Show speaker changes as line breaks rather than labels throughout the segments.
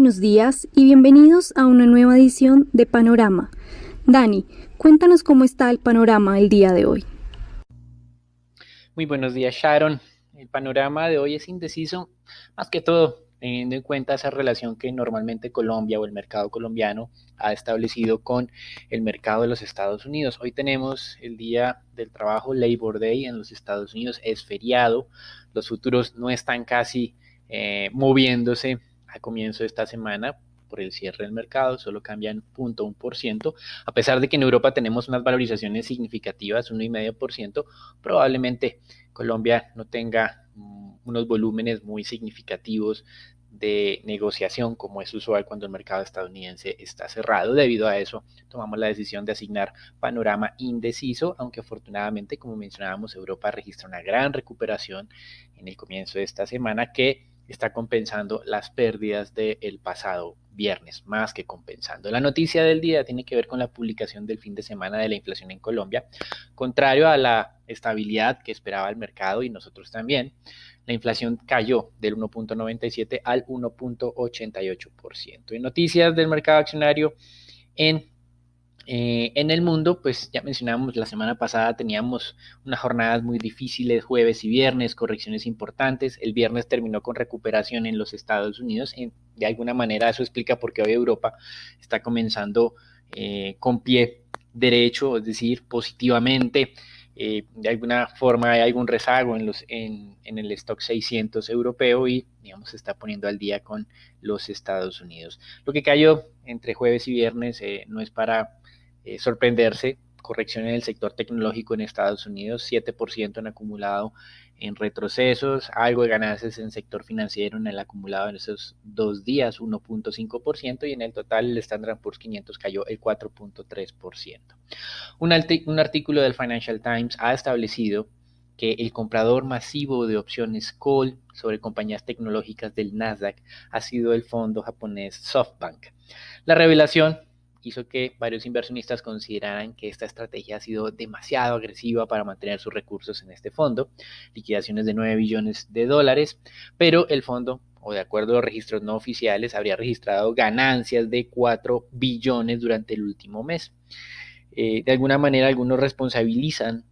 buenos días y bienvenidos a una nueva edición de Panorama. Dani, cuéntanos cómo está el panorama el día de hoy.
Muy buenos días, Sharon. El panorama de hoy es indeciso, más que todo teniendo en cuenta esa relación que normalmente Colombia o el mercado colombiano ha establecido con el mercado de los Estados Unidos. Hoy tenemos el Día del Trabajo, Labor Day en los Estados Unidos, es feriado, los futuros no están casi moviéndose a comienzo de esta semana por el cierre del mercado, solo cambian 0.1%, a pesar de que en Europa tenemos unas valorizaciones significativas, 1,5%, probablemente Colombia no tenga unos volúmenes muy significativos de negociación como es usual cuando el mercado estadounidense está cerrado. Debido a eso, tomamos la decisión de asignar panorama indeciso, aunque afortunadamente, como mencionábamos, Europa registra una gran recuperación en el comienzo de esta semana que está compensando las pérdidas del pasado viernes, más que compensando. La noticia del día tiene que ver con la publicación del fin de semana de la inflación en Colombia. Contrario a la estabilidad que esperaba el mercado y nosotros también, la inflación cayó del 1.97 al 1.88%. En noticias del mercado accionario en el mundo, pues ya mencionamos, la semana pasada teníamos unas jornadas muy difíciles, jueves y viernes, correcciones importantes. El viernes terminó con recuperación en los Estados Unidos. De alguna manera eso explica por qué hoy Europa está comenzando con pie derecho, es decir, positivamente. De alguna forma hay algún rezago en el stock 600 europeo y digamos se está poniendo al día con los Estados Unidos. Lo que cayó entre jueves y viernes no es para sorprenderse, corrección en el sector tecnológico en Estados Unidos, 7% en acumulado en retrocesos, algo de ganancias en el sector financiero en el acumulado en esos 2 días, 1.5%, y en el total el Standard & Poor's 500 cayó el 4.3%. Un artículo del Financial Times ha establecido que el comprador masivo de opciones call sobre compañías tecnológicas del Nasdaq ha sido el fondo japonés SoftBank. La revelación hizo que varios inversionistas consideraran que esta estrategia ha sido demasiado agresiva para mantener sus recursos en este fondo, liquidaciones de 9 billones de dólares, pero el fondo, o de acuerdo a los registros no oficiales, habría registrado ganancias de 4 billones durante el último mes. De alguna manera, algunos responsabilizan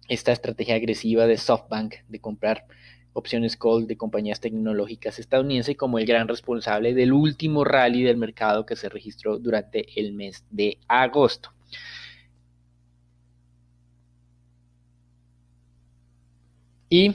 esta estrategia agresiva de SoftBank de comprar opciones call de compañías tecnológicas estadounidenses como el gran responsable del último rally del mercado que se registró durante el mes de agosto. Y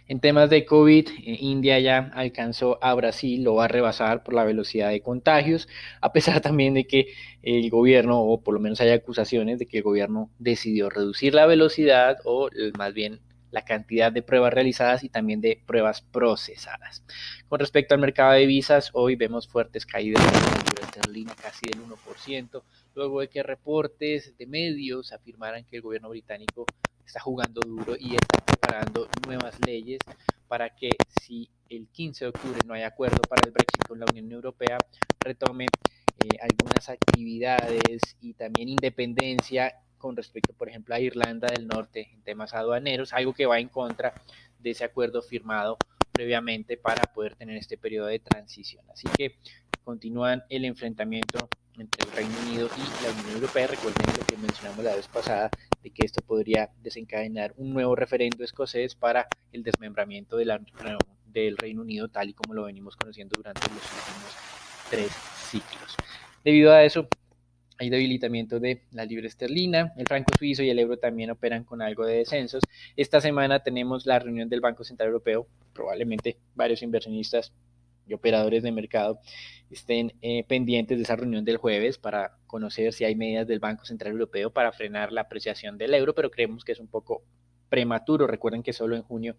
en temas de COVID, India ya alcanzó a Brasil, lo va a rebasar por la velocidad de contagios, a pesar también de que el gobierno, o por lo menos hay acusaciones de que el gobierno decidió reducir la velocidad o más bien la cantidad de pruebas realizadas y también de pruebas procesadas. Con respecto al mercado de divisas, hoy vemos fuertes caídas de la libra esterlina, casi del 1%, luego de que reportes de medios afirmaran que el gobierno británico está jugando duro y está preparando nuevas leyes para que si el 15 de octubre no hay acuerdo para el Brexit con la Unión Europea, retome algunas actividades y también independencia con respecto, por ejemplo, a Irlanda del Norte en temas aduaneros, algo que va en contra de ese acuerdo firmado previamente para poder tener este periodo de transición. Así que continúan el enfrentamiento entre el Reino Unido y la Unión Europea. Recuerden lo que mencionamos la vez pasada, de que esto podría desencadenar un nuevo referendo escocés para el desmembramiento del Reino Unido, tal y como lo venimos conociendo durante los últimos 3 ciclos. Debido a eso, hay debilitamiento de la libra esterlina, el franco suizo y el euro también operan con algo de descensos. Esta semana tenemos la reunión del Banco Central Europeo, probablemente varios inversionistas y operadores de mercado estén pendientes de esa reunión del jueves para conocer si hay medidas del Banco Central Europeo para frenar la apreciación del euro, pero creemos que es un poco prematuro. Recuerden que solo en junio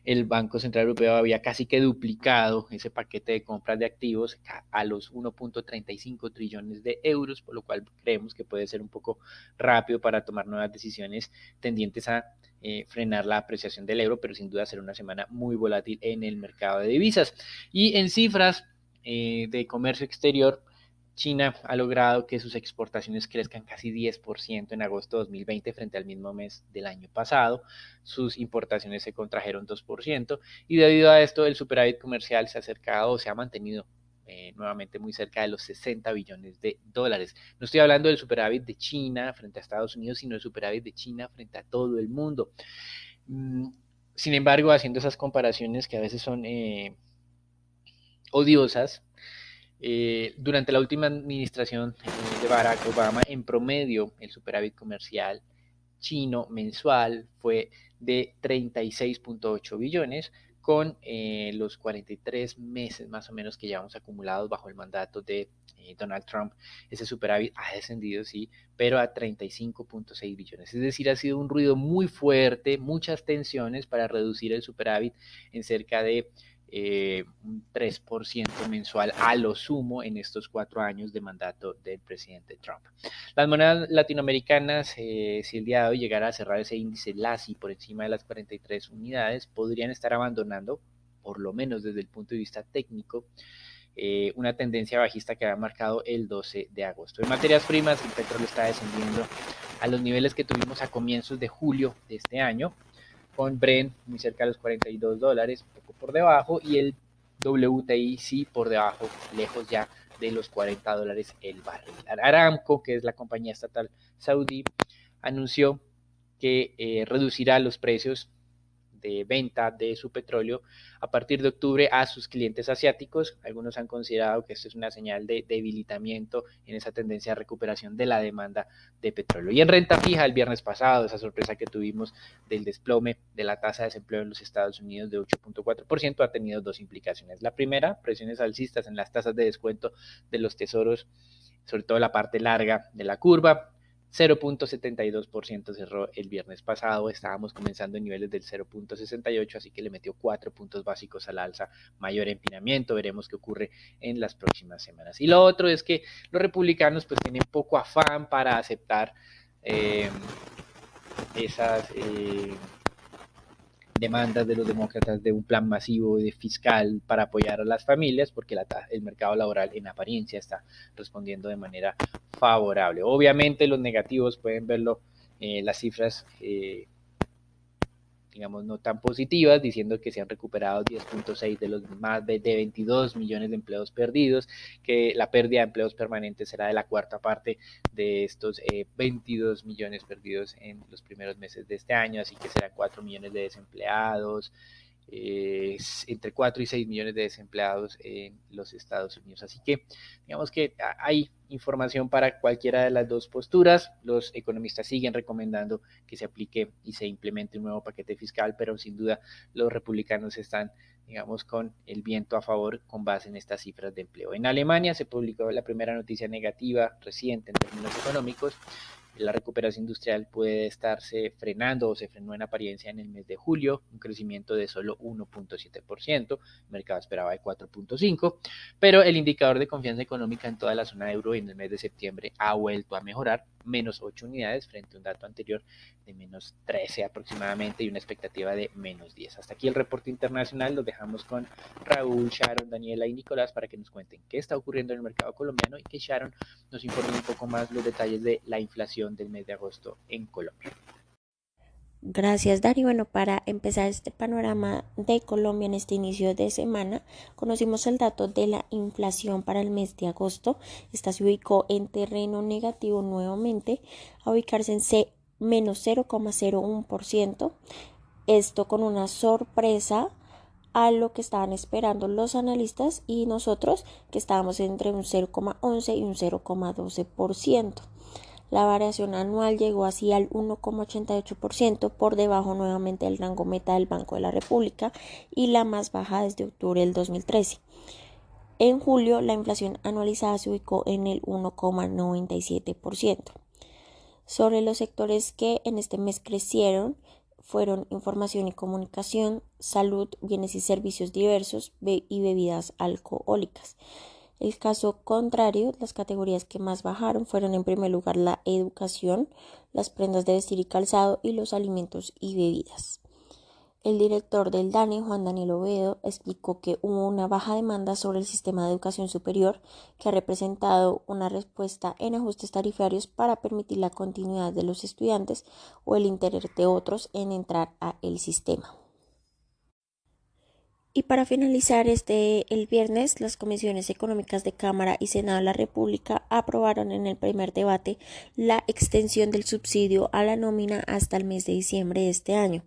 el Banco Central Europeo había casi que duplicado ese paquete de compras de activos a los 1.35 trillones de euros, por lo cual creemos que puede ser un poco rápido para tomar nuevas decisiones tendientes a frenar la apreciación del euro, pero sin duda será una semana muy volátil en el mercado de divisas. Y en cifras de comercio exterior, China ha logrado que sus exportaciones crezcan casi 10% en agosto de 2020 frente al mismo mes del año pasado. Sus importaciones se contrajeron 2% y debido a esto el superávit comercial se ha acercado o se ha mantenido nuevamente muy cerca de los 60 billones de dólares. No estoy hablando del superávit de China frente a Estados Unidos, sino del superávit de China frente a todo el mundo. Sin embargo, haciendo esas comparaciones que a veces son odiosas, durante la última administración de Barack Obama, en promedio, el superávit comercial chino mensual fue de 36.8 billones, con los 43 meses más o menos que llevamos acumulados bajo el mandato de Donald Trump. Ese superávit ha descendido, sí, pero a 35.6 billones. Es decir, ha sido un ruido muy fuerte, muchas tensiones para reducir el superávit en cerca de un 3% mensual a lo sumo en estos 4 años de mandato del presidente Trump. Las monedas latinoamericanas, si el día de hoy llegara a cerrar ese índice LASI por encima de las 43 unidades, podrían estar abandonando, por lo menos desde el punto de vista técnico, una tendencia bajista que había marcado el 12 de agosto. En materias primas, el petróleo está descendiendo a los niveles que tuvimos a comienzos de julio de este año, con Brent muy cerca de los $42, un poco por debajo, y el WTI sí por debajo, lejos ya de los $40 el barril. Aramco, que es la compañía estatal saudí, anunció que reducirá los precios de venta de su petróleo a partir de octubre a sus clientes asiáticos. Algunos han considerado que esto es una señal de debilitamiento en esa tendencia de recuperación de la demanda de petróleo. Y en renta fija, el viernes pasado, esa sorpresa que tuvimos del desplome de la tasa de desempleo en los Estados Unidos de 8.4% ha tenido dos implicaciones. La primera, presiones alcistas en las tasas de descuento de los tesoros, sobre todo la parte larga de la curva. 0.72% cerró el viernes pasado, estábamos comenzando en niveles del 0.68, así que le metió 4 puntos básicos al alza, mayor empinamiento, veremos qué ocurre en las próximas semanas. Y lo otro es que los republicanos pues tienen poco afán para aceptar esas demandas de los demócratas de un plan masivo de fiscal para apoyar a las familias, porque el mercado laboral en apariencia está respondiendo de manera favorable. Obviamente los negativos pueden verlo, las cifras digamos no tan positivas, diciendo que se han recuperado 10.6 de los más de 22 millones de empleos perdidos, que la pérdida de empleos permanentes será de la cuarta parte de estos 22 millones perdidos en los primeros meses de este año, así que serán 4 millones de desempleados, entre 4 y 6 millones de desempleados en los Estados Unidos. Así que digamos que hay información para cualquiera de las dos posturas. Los economistas siguen recomendando que se aplique y se implemente un nuevo paquete fiscal, pero sin duda los republicanos están, digamos, con el viento a favor con base en estas cifras de empleo. En Alemania se publicó la primera noticia negativa reciente en términos económicos. La recuperación industrial puede estarse frenando o se frenó en apariencia en el mes de julio, un crecimiento de solo 1.7%, el mercado esperaba de 4.5%, pero el indicador de confianza económica en toda la zona euro en el mes de septiembre ha vuelto a mejorar, menos 8 unidades frente a un dato anterior de menos 13 aproximadamente y una expectativa de menos 10. Hasta aquí el reporte internacional, los dejamos con Raúl, Sharon, Daniela y Nicolás para que nos cuenten qué está ocurriendo en el mercado colombiano y que Sharon nos informe un poco más los detalles de la inflación del mes de agosto en Colombia.
Gracias, Dari. Bueno, para empezar este panorama de Colombia en este inicio de semana, conocimos el dato de la inflación para el mes de agosto. Esta se ubicó en terreno negativo nuevamente, a ubicarse en menos 0,01%. Esto con una sorpresa a lo que estaban esperando los analistas y nosotros, que estábamos entre un 0,11 y un 0,12%. La variación anual llegó así al 1,88%, por debajo nuevamente del rango meta del Banco de la República y la más baja desde octubre del 2013. En julio, la inflación anualizada se ubicó en el 1,97%. Sobre los sectores que en este mes crecieron, fueron información y comunicación, salud, bienes y servicios diversos y bebidas alcohólicas. El caso contrario, las categorías que más bajaron fueron en primer lugar la educación, las prendas de vestir y calzado y los alimentos y bebidas. El director del DANE, Juan Daniel Ovedo, explicó que hubo una baja demanda sobre el sistema de educación superior que ha representado una respuesta en ajustes tarifarios para permitir la continuidad de los estudiantes o el interés de otros en entrar a el sistema. Y para finalizar, el viernes, las comisiones económicas de Cámara y Senado de la República aprobaron en el primer debate la extensión del subsidio a la nómina hasta el mes de diciembre de este año.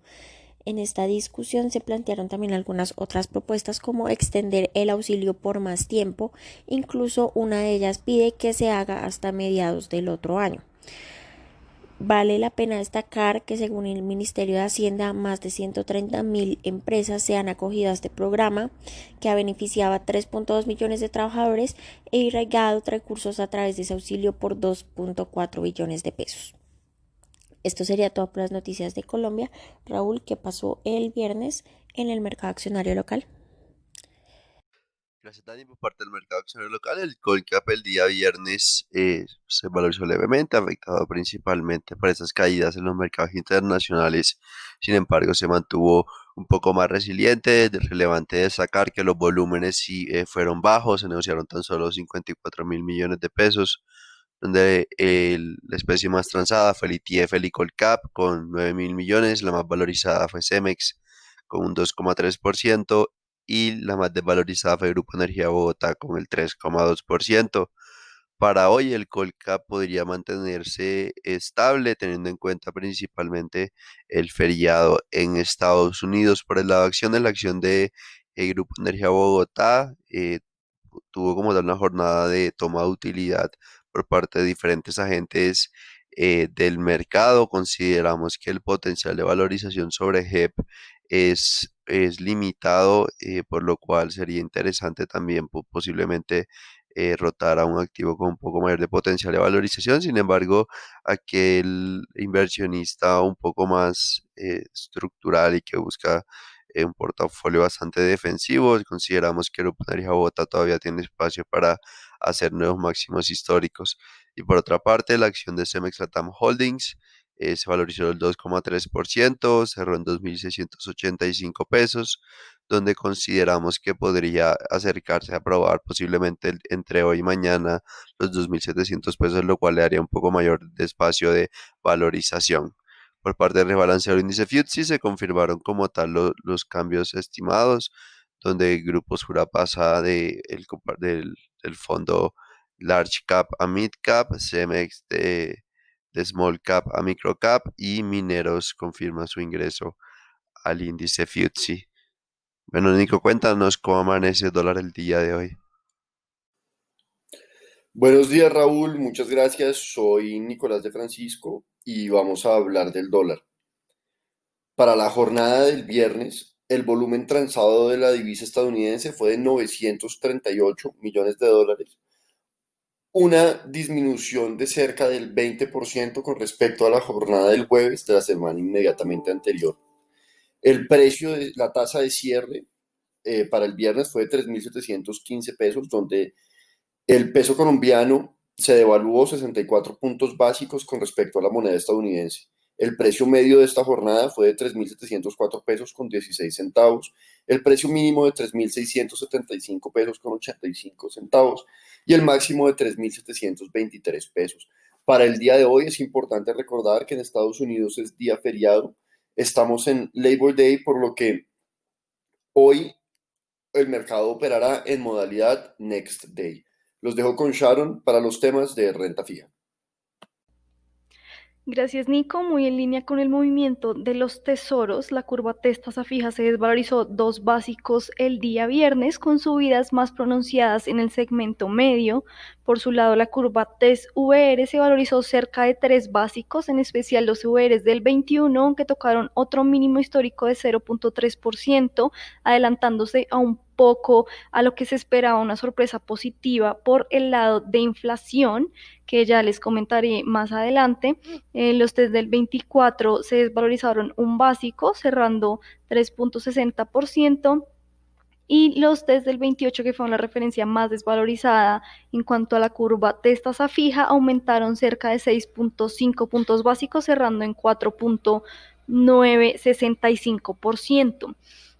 En esta discusión se plantearon también algunas otras propuestas como extender el auxilio por más tiempo, incluso una de ellas pide que se haga hasta mediados del otro año. Vale la pena destacar que según el Ministerio de Hacienda, más de 130.000 empresas se han acogido a este programa que ha beneficiado a 3.2 millones de trabajadores e irrigado recursos a través de ese auxilio por 2.4 billones de pesos. Esto sería todo por las noticias de Colombia. Raúl, ¿qué pasó el viernes en el mercado accionario local?
Gracias, Dani. Por parte del mercado accionario local, el Colcap el día viernes se valorizó levemente, afectado principalmente por esas caídas en los mercados internacionales. Sin embargo, se mantuvo un poco más resiliente. Es relevante destacar que los volúmenes sí fueron bajos, se negociaron tan solo 54.000 millones de pesos, donde la especie más transada fue el ETF, el Colcap, con 9.000 millones. La más valorizada fue Cemex, con un 2,3%, y la más desvalorizada fue Grupo Energía Bogotá, con el 3,2%. Para hoy el Colcap podría mantenerse estable, teniendo en cuenta principalmente el feriado en Estados Unidos. Por el lado de acciones, la acción de Grupo Energía Bogotá tuvo como tal una jornada de toma de utilidad por parte de diferentes agentes del mercado. Consideramos que el potencial de valorización sobre GEP es limitado, por lo cual sería interesante también posiblemente rotar a un activo con un poco mayor de potencial de valorización. Sin embargo, aquel inversionista un poco más estructural y que busca un portafolio bastante defensivo, consideramos que Grupo Energía Bogotá todavía tiene espacio para hacer nuevos máximos históricos. Y por otra parte, la acción de Cemex Latam Holdings se valorizó el 2,3%, cerró en 2.685 pesos, donde consideramos que podría acercarse a probar posiblemente entre hoy y mañana los 2.700 pesos, lo cual le daría un poco mayor de espacio de valorización. Por parte del rebalanceado índice FTSE se confirmaron como tal los cambios estimados, donde Grupo Sura pasa del fondo Large Cap a Mid Cap, Cemex de Small Cap a Micro Cap, y Mineros confirma su ingreso al índice FTSE. Bueno, Nico, cuéntanos cómo amanece el dólar el día de hoy.
Buenos días, Raúl, muchas gracias. Soy Nicolás de Francisco y vamos a hablar del dólar. Para la jornada del viernes, el volumen transado de la divisa estadounidense fue de 938 millones de dólares, una disminución de cerca del 20% con respecto a la jornada del jueves de la semana inmediatamente anterior. El precio de la tasa de cierre para el viernes fue de 3.715 pesos, donde el peso colombiano se devaluó 64 puntos básicos con respecto a la moneda estadounidense. El precio medio de esta jornada fue de 3.704 pesos con 16 centavos, el precio mínimo de 3.675 pesos con 85 centavos y el máximo de 3.723 pesos. Para el día de hoy es importante recordar que en Estados Unidos es día feriado, estamos en Labor Day, por lo que hoy el mercado operará en modalidad Next Day. Los dejo con Sharon para los temas de renta fija.
Gracias, Nico. Muy en línea con el movimiento de los tesoros, la curva TES tasa fija se desvalorizó 2 básicos el día viernes, con subidas más pronunciadas en el segmento medio. Por su lado, la curva TES VR se valorizó cerca de 3 básicos, en especial los VRs del 21, aunque tocaron otro mínimo histórico de 0.3%, adelantándose a un poco a lo que se esperaba, una sorpresa positiva por el lado de inflación, que ya les comentaré más adelante. Los test del 24 se desvalorizaron un básico, cerrando 3.60%. Y los test del 28, que fueron la referencia más desvalorizada en cuanto a la curva test tasa fija, aumentaron cerca de 6.5 puntos básicos, cerrando en 4.20%. 9,65%.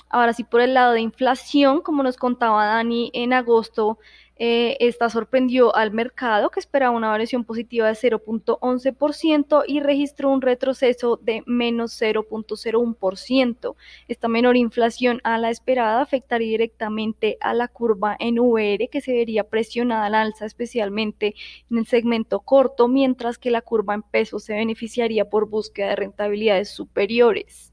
Ahora sí, por el lado de inflación, como nos contaba Dani, en agosto esta sorprendió al mercado, que esperaba una variación positiva de 0,11% y registró un retroceso de menos 0,01%. Esta menor inflación a la esperada afectaría directamente a la curva en VR, que se vería presionada al alza, especialmente en el segmento corto, mientras que la curva en pesos se beneficiaría por búsqueda de rentabilidades superiores.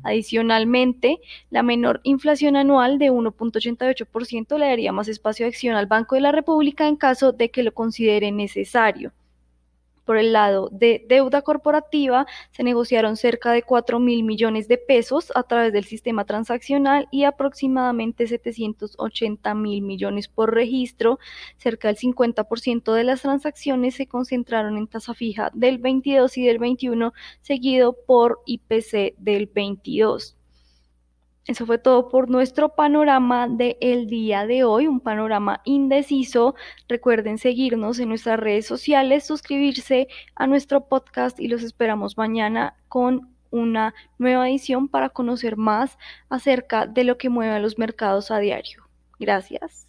Adicionalmente, la menor inflación anual de 1,88% le daría más espacio de acción al Banco de la República en caso de que lo considere necesario. Por el lado de deuda corporativa, se negociaron cerca de 4.000 millones de pesos a través del sistema transaccional y aproximadamente 780.000 millones por registro. Cerca del 50% de las transacciones se concentraron en tasa fija del 22 y del 21, seguido por IPC del 22. Eso fue todo por nuestro panorama del día de hoy, un panorama indeciso. Recuerden seguirnos en nuestras redes sociales, suscribirse a nuestro podcast y los esperamos mañana con una nueva edición para conocer más acerca de lo que mueve a los mercados a diario. Gracias.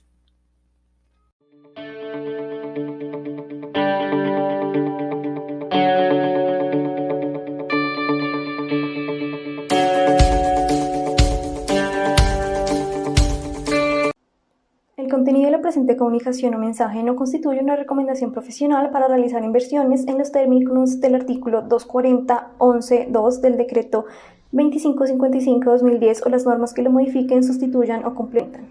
El contenido de la presente comunicación o mensaje no constituye una recomendación profesional para realizar inversiones en los términos del artículo 240.11.2 del decreto 2555/2010 o las normas que lo modifiquen, sustituyan o complementan.